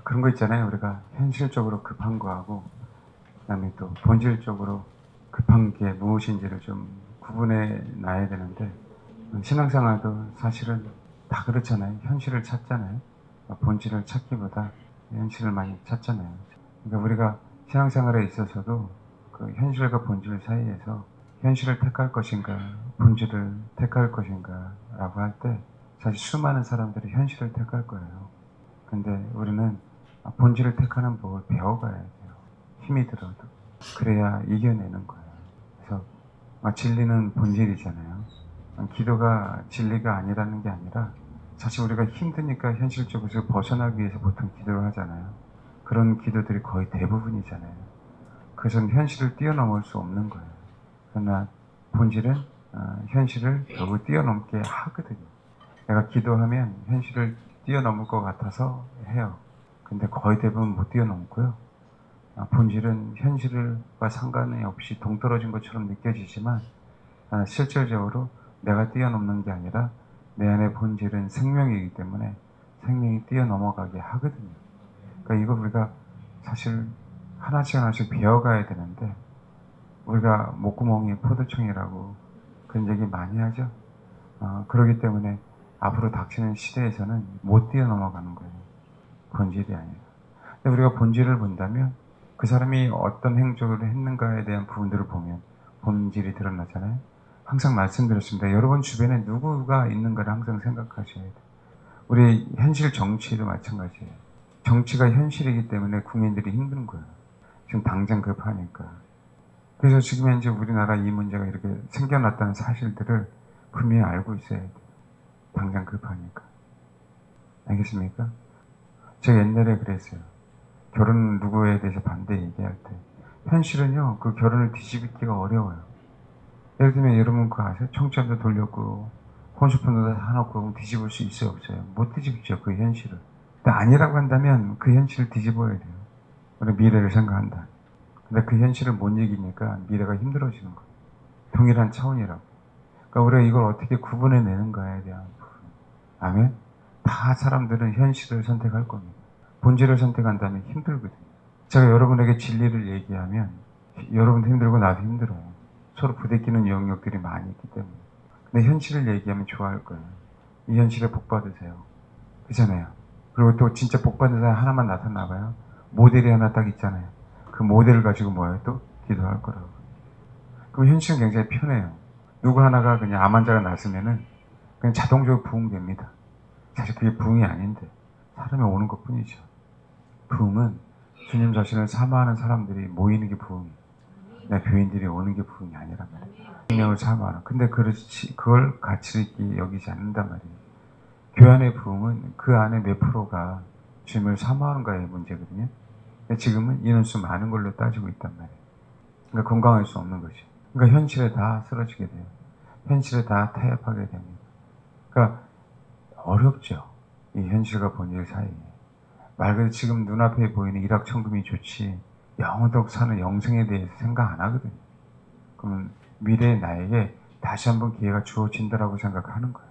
그런 거 있잖아요. 우리가 현실적으로 급한 거하고 그다음에 또 본질적으로 급한 게 무엇인지를 좀 구분해 놔야 되는데 신앙생활도 사실은 다 그렇잖아요. 현실을 찾잖아요. 본질을 찾기보다 현실을 많이 찾잖아요. 그러니까 우리가 신앙생활에 있어서도 그 현실과 본질 사이에서 현실을 택할 것인가 본질을 택할 것인가 라고 할 때 사실 수많은 사람들이 현실을 택할 거예요. 근데 우리는 본질을 택하는 법을 배워가야 돼요. 힘이 들어도. 그래야 이겨내는 거예요. 그래서 진리는 본질이잖아요. 기도가 진리가 아니라는 게 아니라 사실 우리가 힘드니까 현실적으로 벗어나기 위해서 보통 기도를 하잖아요. 그런 기도들이 거의 대부분이잖아요. 그것은 현실을 뛰어넘을 수 없는 거예요. 그러나 본질은 현실을 결국 뛰어넘게 하거든요. 내가 기도하면 현실을 뛰어넘을 것 같아서 해요. 근데 거의 대부분 못 뛰어넘고요. 본질은 현실과 상관이 없이 동떨어진 것처럼 느껴지지만 실질적으로 내가 뛰어넘는 게 아니라 내 안의 본질은 생명이기 때문에 생명이 뛰어넘어가게 하거든요. 그러니까 이거 우리가 사실 하나씩 하나씩 배워가야 되는데 우리가 목구멍이 포도청이라고 그런 얘기 많이 하죠. 그렇기 때문에 앞으로 닥치는 시대에서는 못 뛰어넘어가는 거예요. 본질이 아니라. 근데 우리가 본질을 본다면 그 사람이 어떤 행적을 했는가에 대한 부분들을 보면 본질이 드러나잖아요. 항상 말씀드렸습니다. 여러분 주변에 누구가 있는가를 항상 생각하셔야 돼요. 우리 현실 정치도 마찬가지예요. 정치가 현실이기 때문에 국민들이 힘든 거예요. 지금 당장 급하니까. 그래서 지금 현재 우리나라 이 문제가 이렇게 생겨났다는 사실들을 분명히 알고 있어야 돼요. 당장 급하니까. 알겠습니까? 제가 옛날에 그랬어요. 결혼 누구에 대해서 반대 얘기할 때. 현실은요, 그 결혼을 뒤집기가 어려워요. 예를 들면 여러분 그거 아세요? 청첩도 돌렸고, 혼수품도 다 사놓고 뒤집을 수 있어요, 없어요? 못 뒤집죠, 그 현실을. 근데 아니라고 한다면 그 현실을 뒤집어야 돼요. 우리 미래를 생각한다. 근데 그 현실을 못 이기니까 미래가 힘들어지는 거예요. 동일한 차원이라고. 그러니까 우리가 이걸 어떻게 구분해내는가에 대한 부분. 아멘? 다 사람들은 현실을 선택할 겁니다. 본질을 선택한다면 힘들거든요. 제가 여러분에게 진리를 얘기하면 여러분도 힘들고 나도 힘들어요. 서로 부대끼는 영역들이 많이 있기 때문에. 근데 현실을 얘기하면 좋아할 거예요. 이 현실에 복 받으세요. 그잖아요. 그리고 또 진짜 복 받는 사람 하나만 나타나봐요. 모델이 하나 딱 있잖아요. 그 모델을 가지고 뭐예요? 또 기도할 거라고. 그럼 현실은 굉장히 편해요. 누구 하나가 그냥 암 환자가 났으면은 그냥 자동적으로 부흥됩니다. 사실 그게 부흥이 아닌데 사람이 오는 것 뿐이죠. 부흥은 주님 자신을 사모하는 사람들이 모이는 게 부흥이에요. 내 교인들이 오는 게 부흥이 아니란 말이에요. 생명을 사모하는. 근데 그걸 가치 있게 여기지 않는단 말이에요. 교회 안의 부흥은 그 안에 몇 프로가 주님을 사모하는가의 문제거든요. 근데 지금은 인원수 많은 걸로 따지고 있단 말이에요. 그러니까 건강할 수 없는 거죠. 그러니까 현실에 다 쓰러지게 돼요. 현실에 다 타협하게 됩니다. 그러니까 어렵죠. 이 현실과 본질 사이에. 말 그대로 지금 눈앞에 보이는 일확천금이 좋지 영원토록 사는 영생에 대해서 생각 안 하거든요. 그러면 미래의 나에게 다시 한번 기회가 주어진다라고 생각하는 거예요.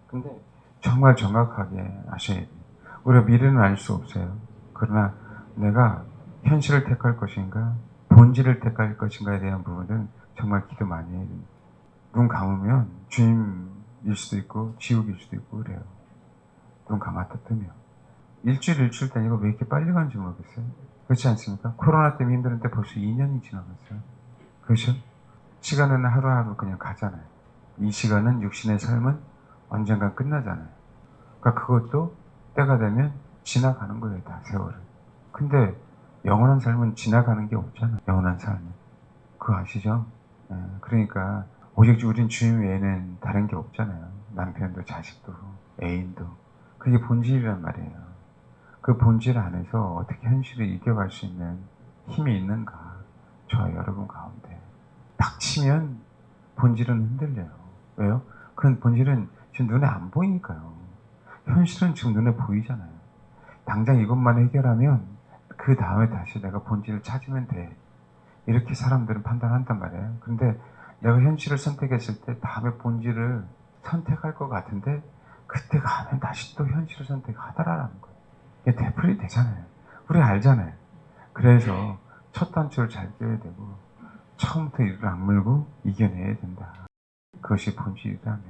근데 정말 정확하게 아셔야 돼요. 우리가 미래는 알 수 없어요. 그러나 내가 현실을 택할 것인가 본질을 택할 것인가에 대한 부분은 정말 기도 많이 해야 됩니다. 눈 감으면 주님일 수도 있고 지옥일 수도 있고 그래요. 눈 감았다 뜨면. 일주일 다니고 왜 이렇게 빨리 가는지 모르겠어요. 그렇지 않습니까? 코로나 때문에 힘드는데 벌써 2년이 지나갔어요. 그렇죠? 시간은 하루하루 그냥 가잖아요. 이 시간은 육신의 삶은 언젠가 끝나잖아요. 그러니까 그것도 때가 되면 지나가는 거예요, 다 세월을. 근데 영원한 삶은 지나가는 게 없잖아요. 영원한 삶은. 그거 아시죠? 그러니까 오직 우린 주님 외에는 다른 게 없잖아요. 남편도 자식도 애인도. 그게 본질이란 말이에요. 그 본질 안에서 어떻게 현실을 이겨갈 수 있는 힘이 있는가? 저와 여러분 가운데. 닥치면 본질은 흔들려요. 왜요? 그 본질은 지금 눈에 안 보이니까요. 현실은 지금 눈에 보이잖아요. 당장 이것만 해결하면 그 다음에 다시 내가 본질을 찾으면 돼. 이렇게 사람들은 판단한단 말이에요. 근데 내가 현실을 선택했을 때 다음에 본질을 선택할 것 같은데 그때 가면 다시 또 현실을 선택하더라라는 거예요. 이게 되풀이 되잖아요. 우리 알잖아요. 그래서 첫 단추를 잘 껴야 되고 처음부터 이를 악물고 이겨내야 된다. 그것이 본질이라면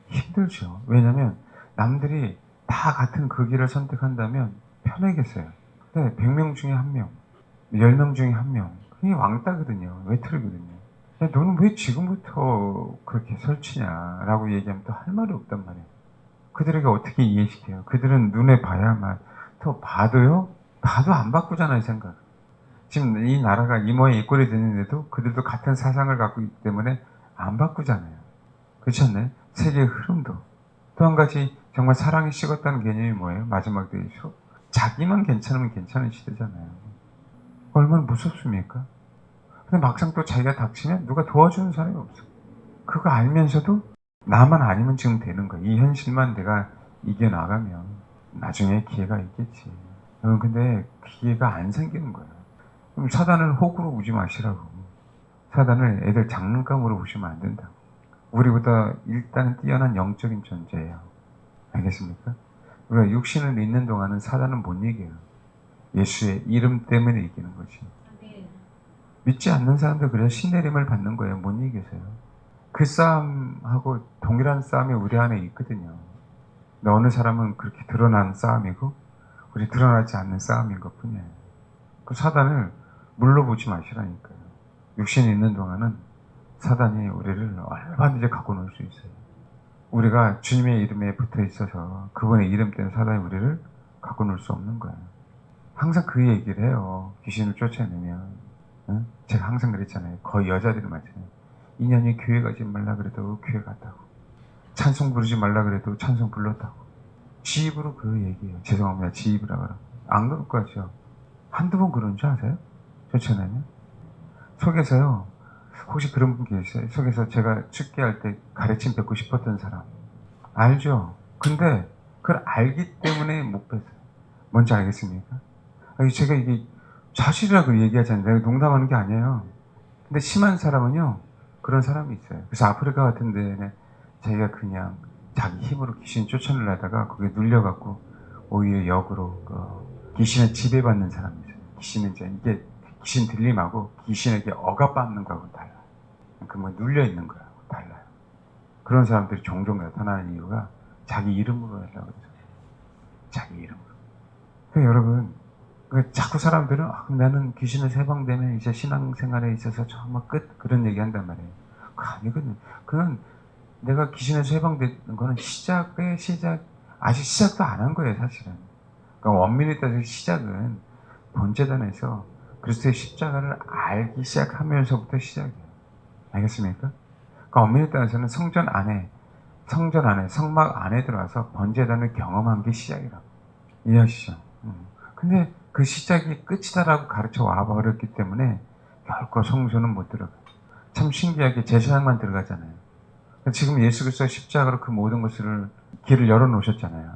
힘들죠. 왜냐하면 남들이 다 같은 그 길을 선택한다면 편하겠어요. 근데 100명 중에 1명, 10명 중에 1명, 그게 왕따거든요. 외톨이거든요. 야, 너는 왜 지금부터 그렇게 설치냐 라고 얘기하면 또 할 말이 없단 말이에요. 그들에게 어떻게 이해시켜요? 그들은 눈에 봐야만. 더 봐도요? 봐도 안 바꾸잖아요, 생각. 지금 이 나라가 이 모양 이 꼴이 되는데도 그들도 같은 사상을 갖고 있기 때문에 안 바꾸잖아요. 그렇지 않나요? 세계의 흐름도. 또 한 가지 정말 사랑이 식었다는 개념이 뭐예요? 마지막 대이죠. 자기만 괜찮으면 괜찮은 시대잖아요. 얼마나 무섭습니까? 근데 막상 또 자기가 닥치면 누가 도와주는 사람이 없어. 그거 알면서도 나만 아니면 지금 되는 거야. 이 현실만 내가 이겨나가면 나중에 기회가 있겠지. 여러분, 근데 기회가 안 생기는 거예요. 그럼 사단을 호구로 보지 마시라고. 사단을 애들 장난감으로 보시면 안 된다고. 우리보다 일단은 뛰어난 영적인 존재예요. 알겠습니까? 우리가 육신을 믿는 동안은 사단은 못 이겨요. 예수의 이름 때문에 이기는 거지. 믿지 않는 사람들 그래서 신내림을 받는 거예요. 못 이겨서요. 그 싸움하고 동일한 싸움이 우리 안에 있거든요. 근데 어느 사람은 그렇게 드러난 싸움이고 우리 드러나지 않는 싸움인 것 뿐이에요. 그 사단을 물러보지 마시라니까요. 육신이 있는 동안은 사단이 우리를 얼마든지 갖고 놀 수 있어요. 우리가 주님의 이름에 붙어 있어서 그분의 이름 때문에 사단이 우리를 갖고 놀 수 없는 거예요. 항상 그 얘기를 해요. 귀신을 쫓아내면. 응? 제가 항상 그랬잖아요. 거의 여자들이 많잖아요. 인연이 교회 가지 말라 그래도 교회 갔다고. 찬송 부르지 말라 그래도 찬송 불렀다고. 지입으로 그 얘기예요. 죄송합니다. 지입이라 그러고. 안 그럴 거죠. 한두 번 그런 줄 아세요? 쫓아내면? 속에서요. 혹시 그런 분 계세요? 속에서 제가 축계할 때 가르침 뵙고 싶었던 사람. 알죠? 근데 그걸 알기 때문에 못 뵀어요. 뭔지 알겠습니까? 아니, 제가 이게 사실이라고 얘기하잖아요. 내가 농담하는 게 아니에요. 근데 심한 사람은요, 그런 사람이 있어요. 그래서 아프리카 같은 데는 자기가 그냥 자기 힘으로 귀신 쫓아내려다가 거기에 눌려갖고 오히려 역으로 귀신에 지배받는 사람이 있어요. 귀신은 이게 귀신 들림하고 귀신에게 억압받는 거하고는 달라요. 그 뭐 눌려있는 거하고 달라요. 그런 사람들이 종종 나타나는 이유가 자기 이름으로 하려고 그러죠. 자기 이름으로. 그러니까 여러분, 자꾸 사람들은 나는 귀신을 세방되면 이제 신앙생활에 있어서 정말 끝 그런 얘기 한단 말이에요. 그거 아니거든요. 그건 내가 귀신에서 해방되는 거는 아직 시작도 안 한 거예요, 사실은. 그러니까 원민에 따라서 시작은 본재단에서 그리스도의 십자가를 알기 시작하면서부터 시작이에요. 알겠습니까? 그러니까 원민에 따라서는 성전 안에, 성막 안에 들어와서 번제단을 경험한 게 시작이라고. 이해하시죠? 근데 그 시작이 끝이다라고 가르쳐 와버렸기 때문에 결코 성소는 못 들어가요. 참 신기하게 제사장만 들어가잖아요. 지금 예수 그리스도가 십자가로 그 모든 것을 길을 열어놓으셨잖아요.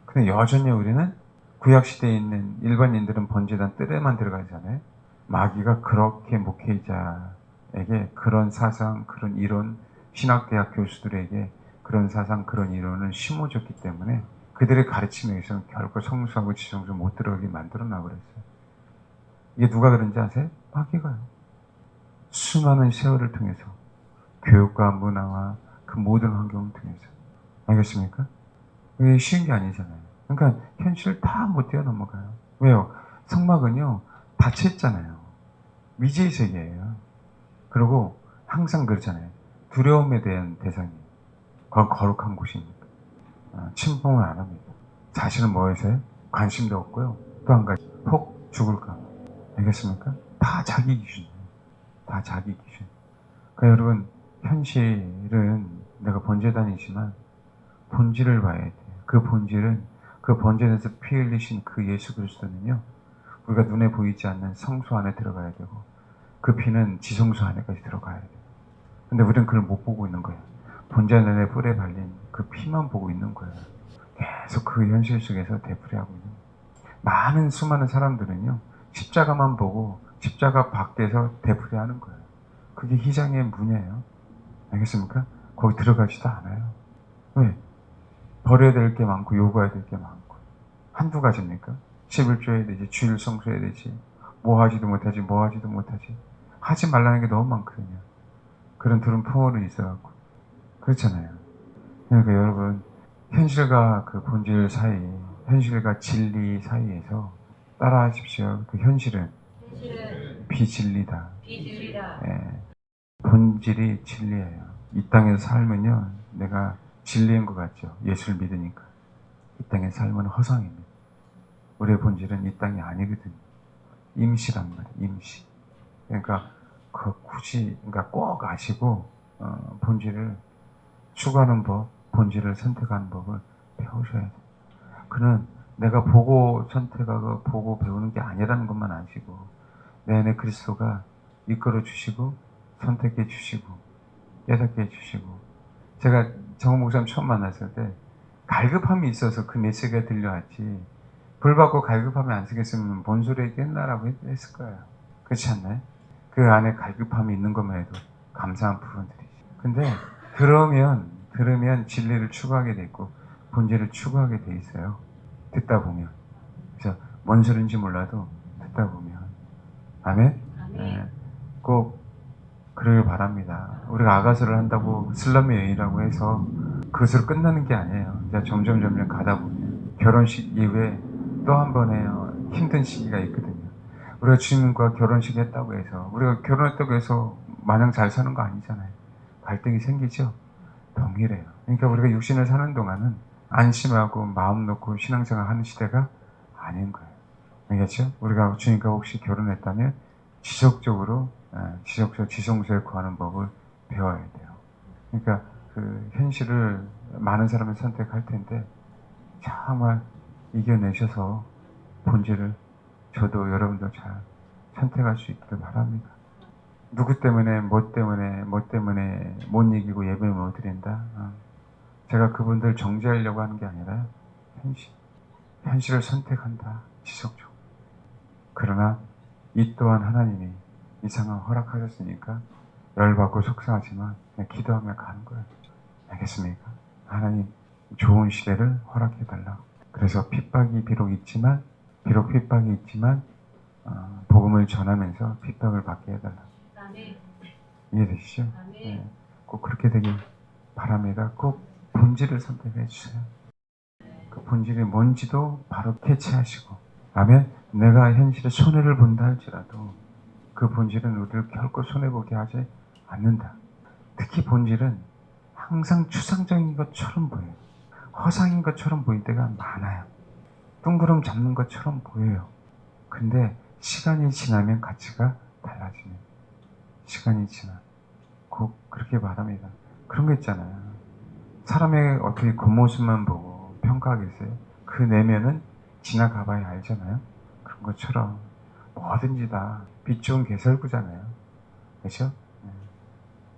근데 여전히 우리는 구약시대에 있는 일반인들은 번제단 뜰에만 들어가잖아요. 마귀가 그렇게 목회자에게 그런 사상, 그런 이론, 신학대학 교수들에게 그런 사상, 그런 이론을 심어줬기 때문에 그들의 가르침에 의해서는 결코 성수하고 지성소 못 들어가게 만들어놔 버렸어요. 이게 누가 그런지 아세요? 마귀가요. 수많은 세월을 통해서 교육과 문화와 그 모든 환경을 통해서. 알겠습니까? 이게 쉬운 게 아니잖아요. 그러니까 현실을 다 못 뛰어넘어가요. 왜요? 성막은요 닫혀있잖아요. 미지의 세계예요. 그리고 항상 그렇잖아요. 두려움에 대한 대상이 그건 거룩한 곳입니다. 침범을 안 합니다. 자신은 뭐해서요? 관심도 없고요. 또 한 가지 혹 죽을까. 알겠습니까? 다 자기 기준이에요. 다 자기 기준. 그러니까 여러분, 현실은 내가 번제단이지만 본질을 봐야 돼요. 그 본질은 그 번제단에서 피 흘리신 그 예수 그리스도는요, 우리가 눈에 보이지 않는 성소 안에 들어가야 되고 그 피는 지성소 안에까지 들어가야 돼요. 근데 우리는 그걸 못 보고 있는 거예요. 번제단의 뿔에 발린 그 피만 보고 있는 거예요. 계속 그 현실 속에서 되풀이하고 있는 거예요. 많은 수많은 사람들은요, 십자가만 보고 십자가 밖에서 되풀이하는 거예요. 그게 희장의 문이에요. 알겠습니까? 거기 들어가지도 않아요. 왜? 버려야 될 게 많고 요구해야 될 게 많고. 한두 가지입니까? 십을 줘야 되지, 주일 성수해야 되지, 뭐 하지도 못하지, 뭐 하지도 못하지. 하지 말라는 게 너무 많거든요. 그런 두른 풍어는 있어갖고. 그렇잖아요. 그러니까 여러분, 현실과 그 본질 사이, 현실과 진리 사이에서 따라하십시오. 그 현실은 비진리다. 예, 본질이 진리예요. 이 땅의 삶은요, 내가 진리인 것 같죠. 예수를 믿으니까. 이 땅의 삶은 허상입니다. 우리의 본질은 이 땅이 아니거든요. 임시란 말이에요. 임시. 그러니까 그 굳이, 그러니까 꼭 아시고 본질을 추구하는 법, 본질을 선택하는 법을 배우셔야 돼요. 그는 내가 보고 선택하고 보고 배우는 게 아니라는 것만 아시고 내 안에 그리스도가 이끌어 주시고 선택해 주시고 깨닫게 해 주시고. 제가 정호 목사님 처음 만났을 때 갈급함이 있어서 그 메시지가 들려왔지, 불 받고 갈급함이 안 쓰겠으면 뭔 소리 했겠나라고 했을 거예요. 그렇지 않나요? 그 안에 갈급함이 있는 것만 해도 감사한 부분들이지. 근데 들으면 진리를 추구하게 돼 있고 본질을 추구하게 돼 있어요. 듣다 보면. 그래서 뭔 소리인지 몰라도 듣다 보면. 아멘? 네, 꼭 그러길 바랍니다. 우리가 아가서를 한다고 슬럼의 여인이라고 해서 그것으로 끝나는 게 아니에요. 이제 점점 가다 보면 결혼식 이후에 또 한 번의 힘든 시기가 있거든요. 우리가 주님과 결혼식 했다고 해서, 우리가 결혼했다고 해서 마냥 잘 사는 거 아니잖아요. 갈등이 생기죠. 동일해요. 그러니까 우리가 육신을 사는 동안은 안심하고 마음 놓고 신앙생활 하는 시대가 아닌 거예요. 알겠죠? 우리가 주님과 혹시 결혼했다면 지속적으로 지성소에 구하는 법을 배워야 돼요. 그러니까 그 현실을 많은 사람이 선택할 텐데 정말 이겨내셔서 본질을 저도 여러분도 잘 선택할 수 있기를 바랍니다. 누구 때문에 뭐 때문에 못 이기고 예배 못 드린다. 제가 그분들 정죄하려고 하는 게 아니라 현실을 선택한다. 지속적으로. 그러나 이 또한 하나님이 이 상황 허락하셨으니까 열받고 속상하지만 그냥 기도하며 가는 거예요. 알겠습니까? 하나님 좋은 시대를 허락해달라. 그래서 비록 핍박이 있지만 복음을 전하면서 핍박을 받게 해달라. 이해되시죠? 네, 꼭 그렇게 되길 바랍니다. 꼭 본질을 선택해 주세요. 그 본질이 뭔지도 바로 캐치하시고, 아멘. 내가 현실에 손해를 본다 할지라도 그 본질은 우리를 결코 손해보게 하지 않는다. 특히 본질은 항상 추상적인 것처럼 보여요. 허상인 것처럼 보일 때가 많아요. 둥그름 잡는 것처럼 보여요. 근데 시간이 지나면 가치가 달라지는, 시간이 지나 꼭 그렇게 바랍니다. 그런 거 있잖아요. 사람의 어떻게 겉모습만 보고 평가하겠어요? 그 내면은 지나가봐야 알잖아요. 그런 것처럼 뭐든지 다 빛 좋은 개설구잖아요. 그렇죠?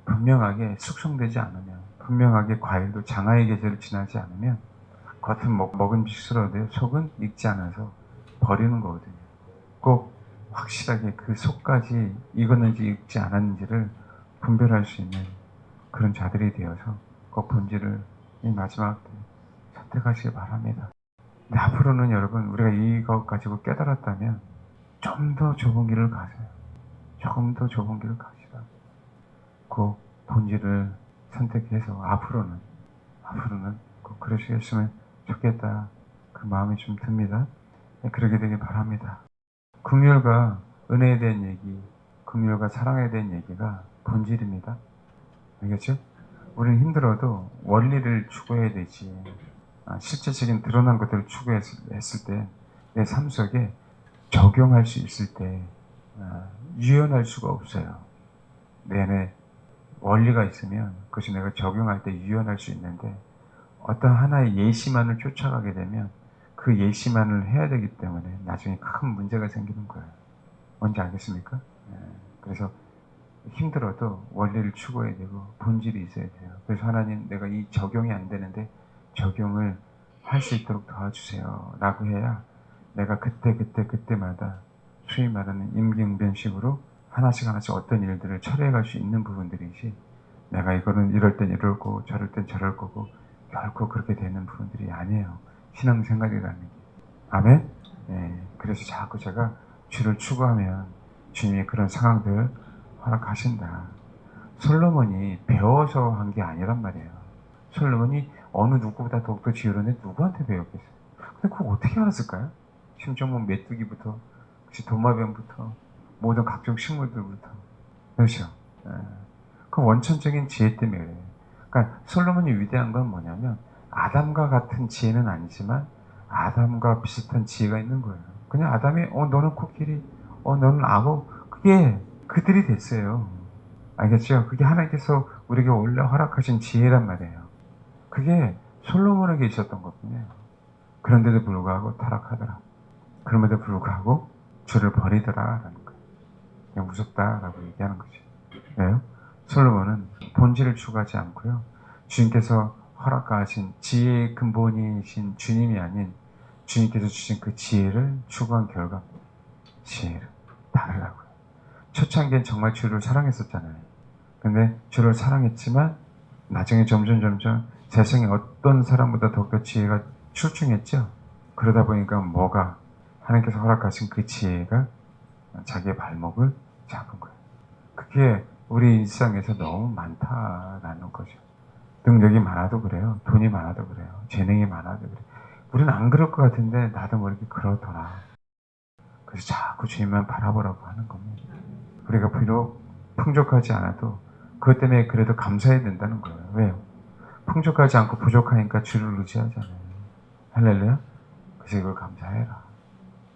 분명하게 숙성되지 않으면, 분명하게 과일도 장하의 계절을 지나지 않으면 겉은 먹음직스러워도 속은 익지 않아서 버리는 거거든요. 꼭 확실하게 그 속까지 익었는지 익지 않았는지를 분별할 수 있는 그런 자들이 되어서 꼭 본질을 이 마지막 때 선택하시기 바랍니다. 근데 앞으로는 여러분, 우리가 이것 가지고 깨달았다면 좀 더 좁은 길을 가세요. 조금 더 좁은 길을 가시라. 꼭 본질을 선택해서 앞으로는 꼭 그러시겠으면 좋겠다. 그 마음이 좀 듭니다. 네, 그러게 되길 바랍니다. 긍휼과 은혜에 대한 얘기, 긍휼과 사랑에 대한 얘기가 본질입니다. 알겠죠? 우리는 힘들어도 원리를 추구해야 되지. 실제적인 드러난 것들을 추구했을 때 내 삶 속에 적용할 수 있을 때 유연할 수가 없어요. 내 안에 원리가 있으면 그것이 내가 적용할 때 유연할 수 있는데, 어떤 하나의 예시만을 쫓아가게 되면 그 예시만을 해야 되기 때문에 나중에 큰 문제가 생기는 거예요. 뭔지 알겠습니까? 그래서 힘들어도 원리를 추구해야 되고 본질이 있어야 돼요. 그래서 하나님, 내가 이 적용이 안 되는데 적용을 할 수 있도록 도와주세요 라고 해야 내가 그때마다 소위 말하는 임기응변식으로 하나씩 어떤 일들을 처리해 갈 수 있는 부분들이지, 내가 이거는 이럴 땐 이럴 거고 저럴 땐 저럴 거고 결코 그렇게 되는 부분들이 아니에요. 신앙생활이라는 게. 아멘? 그래서 자꾸 제가 주를 추구하면 주님이 그런 상황들을 허락하신다. 솔로몬이 배워서 한 게 아니란 말이에요. 솔로몬이 어느 누구보다 더욱더 지혜로운데 누구한테 배웠겠어요? 근데 그거 어떻게 알았을까요? 심지어 뭐 메뚜기부터, 도마뱀부터, 모든 각종 식물들부터. 그렇죠? 예. 그 원천적인 지혜 때문에 그래요. 그러니까 솔로몬이 위대한 건 뭐냐면 아담과 같은 지혜는 아니지만 아담과 비슷한 지혜가 있는 거예요. 그냥 아담이 너는 코끼리, 너는 악어, 그게 그들이 됐어요. 알겠죠? 그게 하나님께서 우리에게 원래 허락하신 지혜란 말이에요. 그게 솔로몬에게 있었던 것뿐이에요. 그런데도 불구하고 타락하더라. 그럼에도 불구하고 주를 버리더라라는 거예요. 그냥 무섭다라고 얘기하는 거죠. 왜요? 솔로몬은 본질을 추구하지 않고요. 주님께서 허락하신 지혜의 근본이신 주님이 아닌 주님께서 주신 그 지혜를 추구한 결과 지혜를 다르다고요. 초창기엔 정말 주를 사랑했었잖아요. 근데 주를 사랑했지만 나중에 점점 세상에 어떤 사람보다 더욱더 지혜가 출중했죠. 그러다 보니까 뭐가 하나님께서 허락하신 그 지혜가 자기의 발목을 잡은 거예요. 그게 우리 일상에서 너무 많다라는 거죠. 능력이 많아도 그래요. 돈이 많아도 그래요. 재능이 많아도 그래요. 우리는 안 그럴 것 같은데 나도 모르게 그러더라. 그래서 자꾸 주님만 바라보라고 하는 겁니다. 우리가 비록 풍족하지 않아도 그것 때문에 그래도 감사해야 된다는 거예요. 왜요? 풍족하지 않고 부족하니까 주를 의지하잖아요. 할렐루야? 그래서 이걸 감사해라.